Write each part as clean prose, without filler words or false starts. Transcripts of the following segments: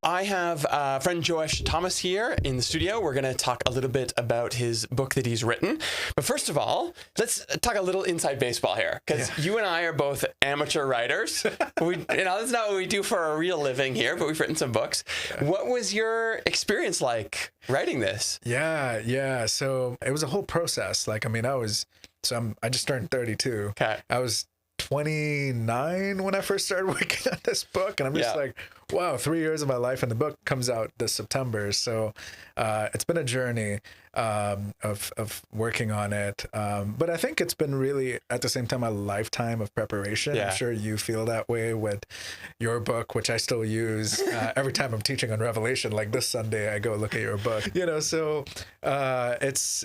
I have friend Joash Thomas here in the studio. We're going to talk a little bit about his book that he's written. But first of all, let's talk a little inside baseball here, because you and I are both amateur writers. That's not what we do for a real living here, but we've written some books. Yeah. What was your experience like writing this? Yeah. So it was a whole process. I just turned 32. Okay. I was 29 when I first started working on this book, and I'm just like, wow, 3 years of my life, and the book comes out this September. So it's been a journey of working on it, but I think it's been really at the same time a lifetime of preparation. I'm sure you feel that way with your book, which I still use every time I'm teaching on Revelation. Like this Sunday I go look at your book, so but it's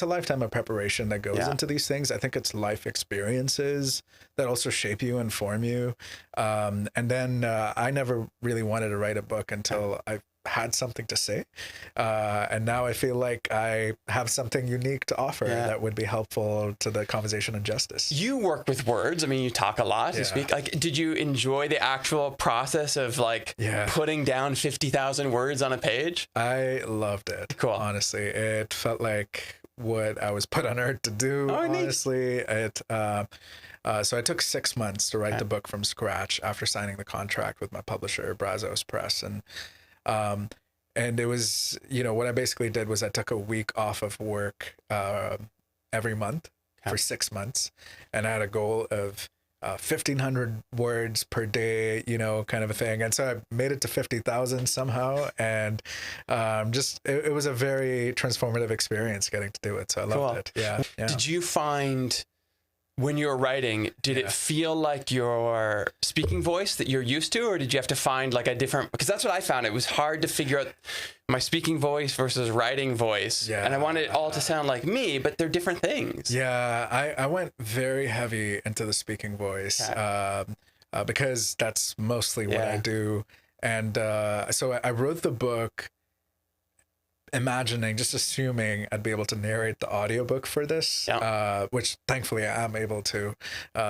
a lifetime of preparation that goes into these things. I think it's life experiences that also shape you and form you, and then I never really wanted to write a book until I had something to say, and now I feel like I have something unique to offer that would be helpful to the conversation on justice. You work with words. I mean, you talk a lot. You speak. Did you enjoy the actual process of putting down 50,000 words on a page? I loved it. Cool. Honestly, it felt like what I was put on earth to do. Honestly, so I took 6 months to write the book from scratch after signing the contract with my publisher, Brazos Press, and it was, what I basically did was I took a week off of work every month for 6 months, and I had a goal of 1,500 words per day, kind of a thing. And so I made it to 50,000 somehow, and it was a very transformative experience getting to do it. So I loved it. Yeah. Did you find, when you were writing, did it feel like your speaking voice that you're used to, or did you have to find a different, because that's what I found. It was hard to figure out my speaking voice versus writing voice. And I wanted it all to sound like me, but they're different things. I went very heavy into the speaking voice because that's mostly what I do. And so I wrote the book just assuming I'd be able to narrate the audiobook for this, which thankfully I am able to.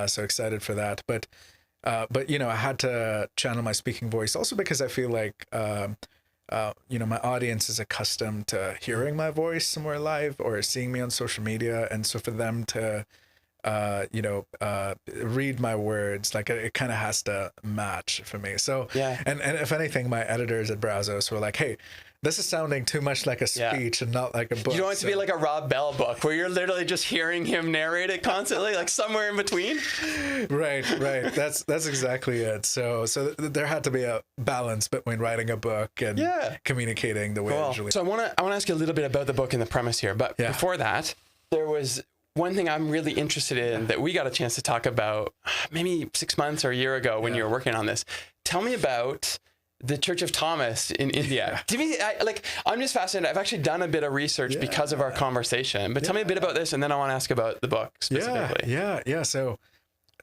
So excited for that. But I had to channel my speaking voice also because I feel like, my audience is accustomed to hearing my voice somewhere live or seeing me on social media. And so for them to, read my words, it kind of has to match for me. So, and if anything, my editors at Brazos were like, hey, this is sounding too much like a speech and not like a book. You don't want it to be like a Rob Bell book where you're literally just hearing him narrate it constantly, somewhere in between. Right. That's exactly it. So there had to be a balance between writing a book and communicating the way I usually. So I want to ask you a little bit about the book and the premise here, but before that, there was one thing I'm really interested in that we got a chance to talk about maybe 6 months or a year ago when you were working on this. Tell me about the Church of Thomas in India. To me, I'm just fascinated. I've actually done a bit of research because of our conversation, but tell me a bit about this, and then I want to ask about the book specifically. Yeah. So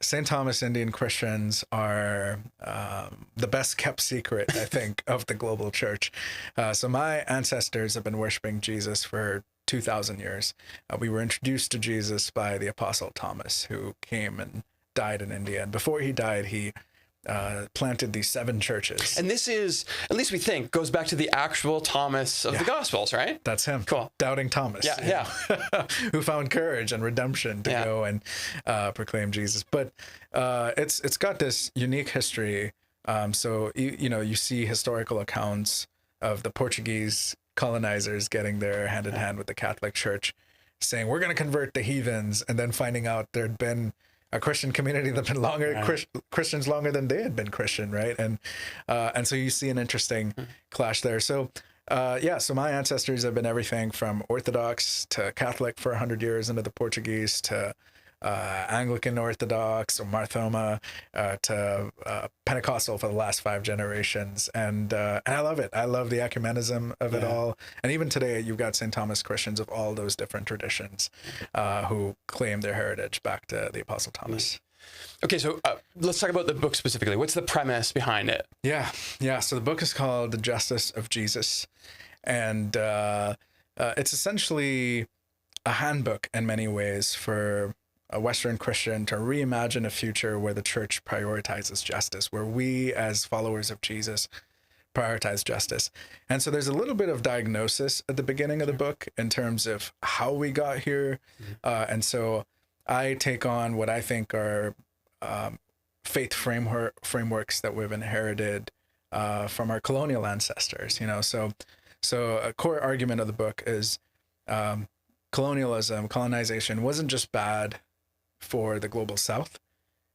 St. Thomas Indian Christians are the best kept secret, I think, of the global church. So my ancestors have been worshiping Jesus for 2,000 years. We were introduced to Jesus by the Apostle Thomas, who came and died in India. And before he died, he planted these 7 churches. And this is, at least we think, goes back to the actual Thomas of the Gospels, right? That's him. Cool. Doubting Thomas. Yeah. Who found courage and redemption to go and proclaim Jesus. But it's got this unique history. So, you see historical accounts of the Portuguese colonizers getting there hand in hand with the Catholic Church, saying, we're going to convert the heathens, and then finding out there'd been a Christian community that had been Christians longer than they had been Christian, right? And so you see an interesting clash there. So so my ancestors have been everything from Orthodox to Catholic for 100 years under the Portuguese to Anglican Orthodox or Marthoma to Pentecostal for the last 5 generations. And I love it. I love the ecumenism of it all. And even today, you've got St. Thomas Christians of all those different traditions who claim their heritage back to the Apostle Thomas. Okay, so let's talk about the book specifically. What's the premise behind it? Yeah. So the book is called The Justice of Jesus. And it's essentially a handbook in many ways for a Western Christian to reimagine a future where the church prioritizes justice, where we as followers of Jesus prioritize justice. And so there's a little bit of diagnosis at the beginning of the book in terms of how we got here. And so I take on what I think are faith frameworks that we've inherited from our colonial ancestors, you know. So a core argument of the book is colonization wasn't just bad for the global South.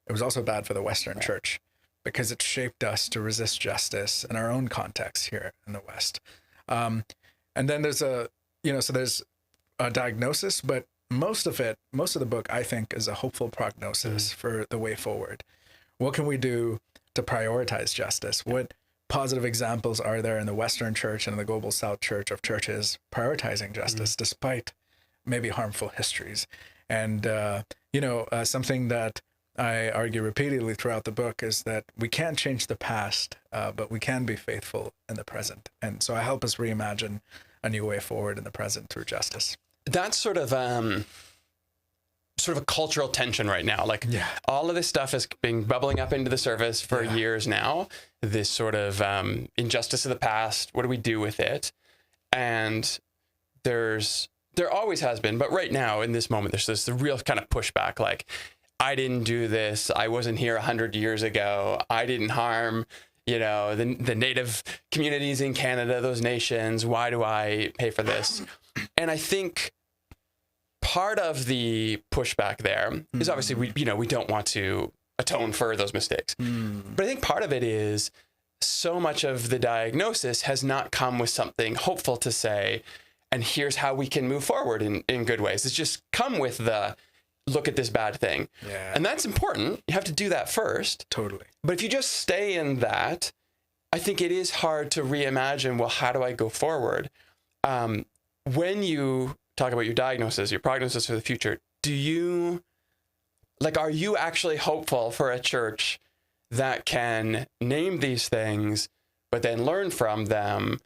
It was also bad for the Western Church, because it shaped us to resist justice in our own context here in the West. And then there's there's a diagnosis, but most of the book, I think, is a hopeful prognosis for the way forward. What can we do to prioritize justice? What positive examples are there in the Western Church and in the global South Church of churches prioritizing justice despite maybe harmful histories? And, something that I argue repeatedly throughout the book is that we can't change the past, but we can be faithful in the present. And so I help us reimagine a new way forward in the present through justice. That's sort of a cultural tension right now. Like all of this stuff has been bubbling up into the surface for years now. This sort of injustice of the past. What do we do with it? And there always has been, but right now in this moment, there's this real kind of pushback. Like, I didn't do this. I wasn't here 100 years ago. I didn't harm, the native communities in Canada, those nations. Why do I pay for this? And I think part of the pushback there is obviously we don't want to atone for those mistakes. But I think part of it is so much of the diagnosis has not come with something hopeful to say, and here's how we can move forward in good ways. It's just come with the look at this bad thing. Yeah. And that's important. You have to do that first. Totally. But if you just stay in that, I think it is hard to reimagine, well, how do I go forward? When you talk about your diagnosis, your prognosis for the future, are you actually hopeful for a church that can name these things, but then learn from them?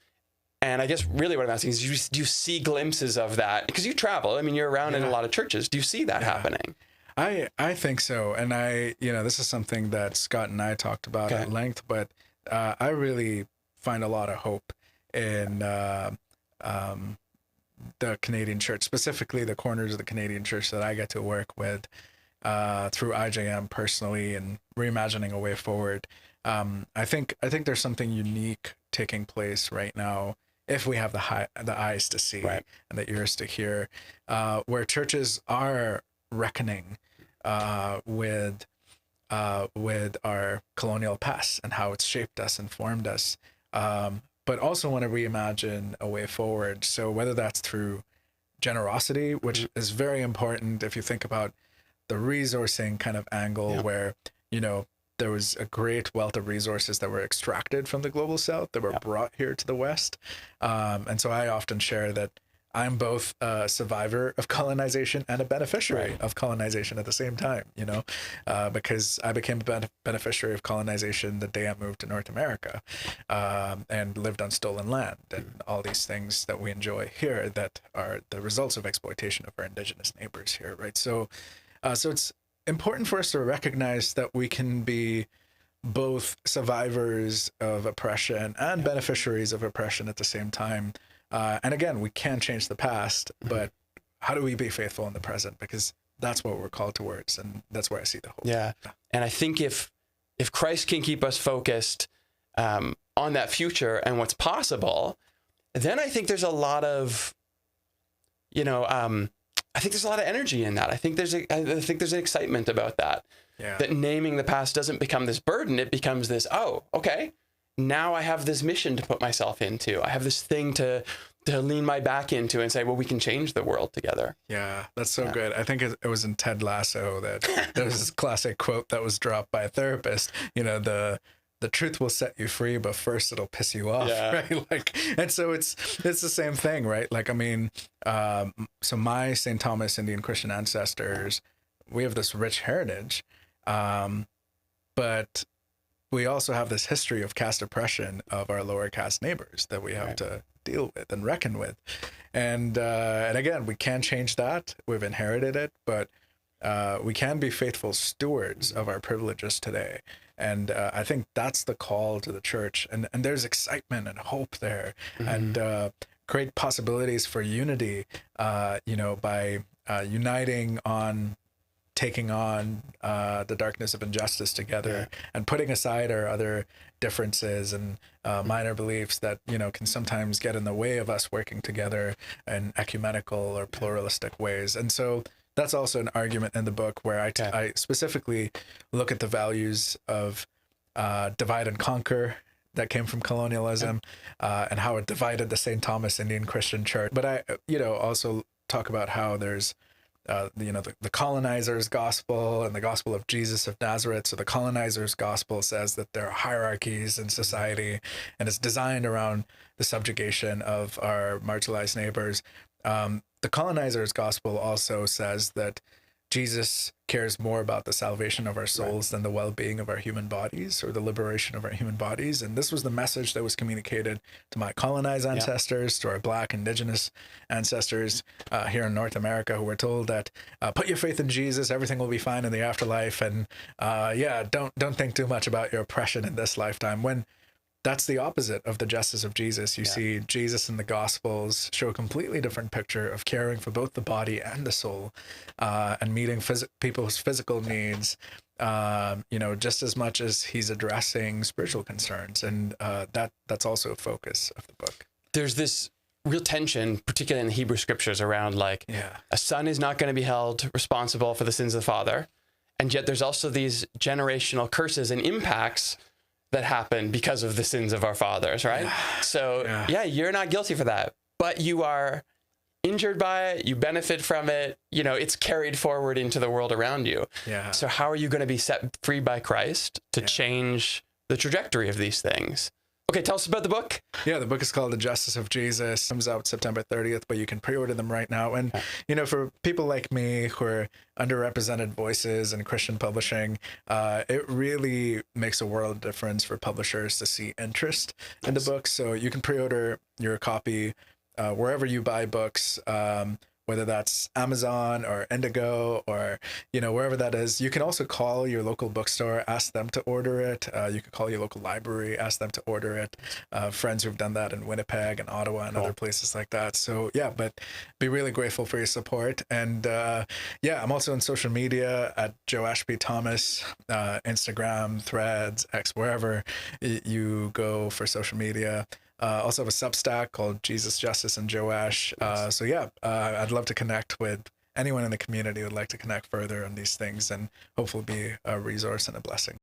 And I guess really what I'm asking is, do you see glimpses of that? Because you travel. I mean, you're around in a lot of churches. Do you see that happening? I think so. And this is something that Scott and I talked about at length, but I really find a lot of hope in the Canadian church, specifically the corners of the Canadian church that I get to work with through IJM personally and reimagining a way forward. I think there's something unique taking place right now, if we have the eyes to see and the ears to hear, where churches are reckoning with our colonial past and how it's shaped us and formed us, but also want to reimagine a way forward. So whether that's through generosity, which is very important if you think about the resourcing kind of angle, where there was a great wealth of resources that were extracted from the global South that were brought here to the West. And so I often share that I'm both a survivor of colonization and a beneficiary of colonization at the same time, because I became a beneficiary of colonization the day I moved to North America, and lived on stolen land and all these things that we enjoy here that are the results of exploitation of our indigenous neighbors here, right? So it's important for us to recognize that we can be both survivors of oppression and beneficiaries of oppression at the same time. And again, we can change the past, but how do we be faithful in the present? Because that's what we're called towards, and that's where I see the hope. Yeah. And I think if Christ can keep us focused on that future and what's possible, then I think there's a lot of, I think there's a lot of energy in that. I think there's an excitement about that. Yeah. That naming the past doesn't become this burden. It becomes this, now I have this mission to put myself into. I have this thing to lean my back into and say, well, we can change the world together. Yeah, that's so good. I think it was in Ted Lasso that there was this classic quote that was dropped by a therapist, the truth will set you free, but first it'll piss you off, right? And so it's the same thing, right? So my St. Thomas Indian Christian ancestors, we have this rich heritage, but we also have this history of caste oppression of our lower caste neighbors that we have to deal with and reckon with. And again, we can change that. We've inherited it, but we can be faithful stewards of our privileges today. And I think that's the call to the church. And there's excitement and hope there, and great possibilities for unity, by uniting on taking on the darkness of injustice together, and putting aside our other differences and minor beliefs that can sometimes get in the way of us working together in ecumenical or pluralistic ways. And so that's also an argument in the book where I specifically look at the values of divide and conquer that came from colonialism, and how it divided the St. Thomas Indian Christian Church. But I also talk about how there's the colonizer's gospel and the gospel of Jesus of Nazareth. So the colonizer's gospel says that there are hierarchies in society, and it's designed around the subjugation of our marginalized neighbors. The colonizer's gospel also says that Jesus cares more about the salvation of our souls than the well-being of our human bodies, or the liberation of our human bodies. And this was the message that was communicated to my colonized ancestors, to our Black indigenous ancestors here in North America, who were told that put your faith in Jesus, everything will be fine in the afterlife, and don't think too much about your oppression in this lifetime. When that's the opposite of the justice of Jesus. You see Jesus in the Gospels show a completely different picture of caring for both the body and the soul, and meeting people's physical needs, just as much as he's addressing spiritual concerns. And that's also a focus of the book. There's this real tension, particularly in the Hebrew scriptures, around a son is not going to be held responsible for the sins of the father. And yet there's also these generational curses and impacts that happen because of the sins of our fathers, right? So you're not guilty for that, but you are injured by it, you benefit from it, it's carried forward into the world around you. So how are you going to be set free by Christ to change the trajectory of these things? Okay, tell us about the book. Yeah, the book is called The Justice of Jesus. It comes out September 30th, but you can pre-order them right now. And, for people like me who are underrepresented voices in Christian publishing, it really makes a world of difference for publishers to see interest in the book. So you can pre-order your copy wherever you buy books, whether that's Amazon or Indigo or, wherever that is. You can also call your local bookstore, ask them to order it. You can call your local library, ask them to order it. Friends who've done that in Winnipeg and Ottawa and other places like that. So but be really grateful for your support. And I'm also on social media at Joash Thomas, Instagram, Threads, X, wherever you go for social media. Also have a Substack called Jesus, Justice, and Joash. I'd love to connect with anyone in the community who would like to connect further on these things, and hopefully be a resource and a blessing.